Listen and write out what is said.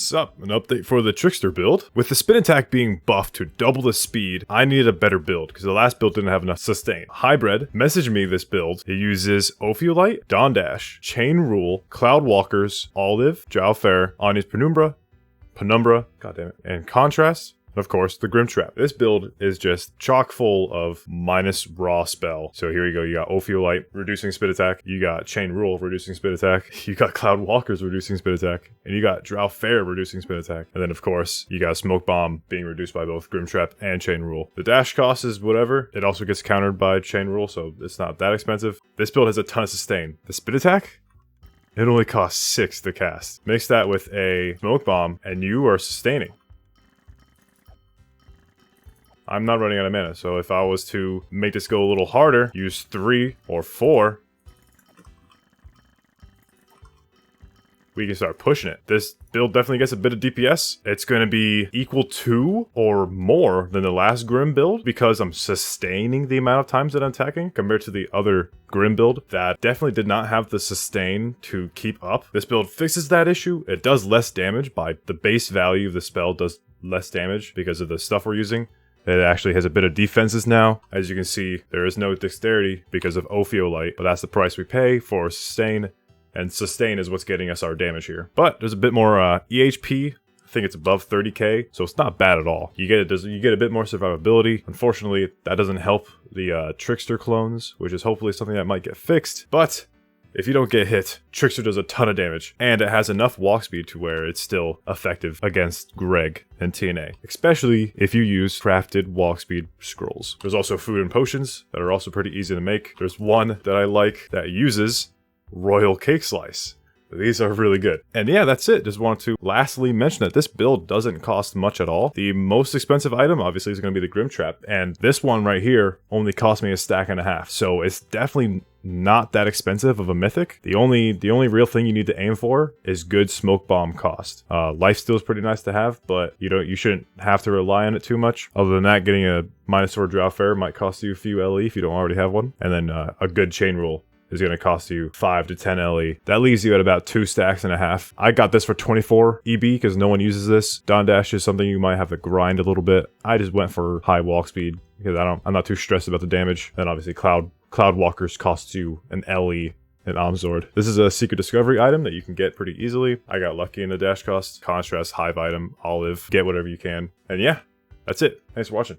What's up? An update for the Trickster build. With the spin attack being buffed to double the speed, I needed a better build because the last build didn't have enough sustain. Hybrid messaged me this build. It uses Ophiolite, Dawn Dash, Chain Rule, Cloud Walkers, Olive, Drow Fair, Ani's Penumbra, goddammit, and Contrast. Of course, the Grimtrap. This build is just chock full of minus raw spell. So here you go. You got Ophiolite reducing spit attack. You got Chain Rule reducing spit attack. You got Cloud Walkers reducing spit attack. And you got Drow Fair reducing spit attack. And then, of course, you got Smoke Bomb being reduced by both Grimtrap and Chain Rule. The dash cost is whatever. It also gets countered by Chain Rule, so it's not that expensive. This build has a ton of sustain. The spit attack? It only costs 6 to cast. Mix that with a Smoke Bomb, and you are sustaining. I'm not running out of mana, so if I was to make this go a little harder, use 3 or 4, we can start pushing it. This build definitely gets a bit of DPS. It's going to be equal to or more than the last Grim build because I'm sustaining the amount of times that I'm attacking compared to the other Grim build that definitely did not have the sustain to keep up. This build fixes that issue. It does less damage by the base value of the spell does less damage because of the stuff we're using. It actually has a bit of defenses now. As you can see, there is no dexterity because of Ophiolite, but that's the price we pay for sustain, and sustain is what's getting us our damage here. But there's a bit more EHP. I think it's above 30k, so it's not bad at all. You get a bit more survivability. Unfortunately, that doesn't help the Trickster clones, which is hopefully something that might get fixed. But if you don't get hit, Trickster does a ton of damage, and it has enough walk speed to where it's still effective against Greg and TNA, especially if you use crafted walk speed scrolls. There's also food and potions that are also pretty easy to make. There's one that I like that uses Royal Cake Slice. These are really good. And yeah, that's it. Just want to lastly mention that this build doesn't cost much at all. The most expensive item, obviously, is going to be the Grimtrap. And this one right here only cost me a stack and a half. So it's definitely not that expensive of a mythic. The only real thing you need to aim for is good smoke bomb cost. Lifesteal is pretty nice to have, but you shouldn't have to rely on it too much. Other than that, getting a -4 Drow Fair might cost you a few LE if you don't already have one. And then a good Chain Rule is going to cost you 5 to 10 LE. That leaves you at about 2 stacks and a half. I got this for 24 EB because no one uses this. Dawn Dash is something you might have to grind a little bit. I just went for high walk speed because I'm not too stressed about the damage. And obviously Cloud Walkers costs you an LE in Amzord. This is a secret discovery item that you can get pretty easily. I got lucky in the dash cost. Contrast, Hive item, Olive, get whatever you can. And yeah, that's it. Thanks for watching.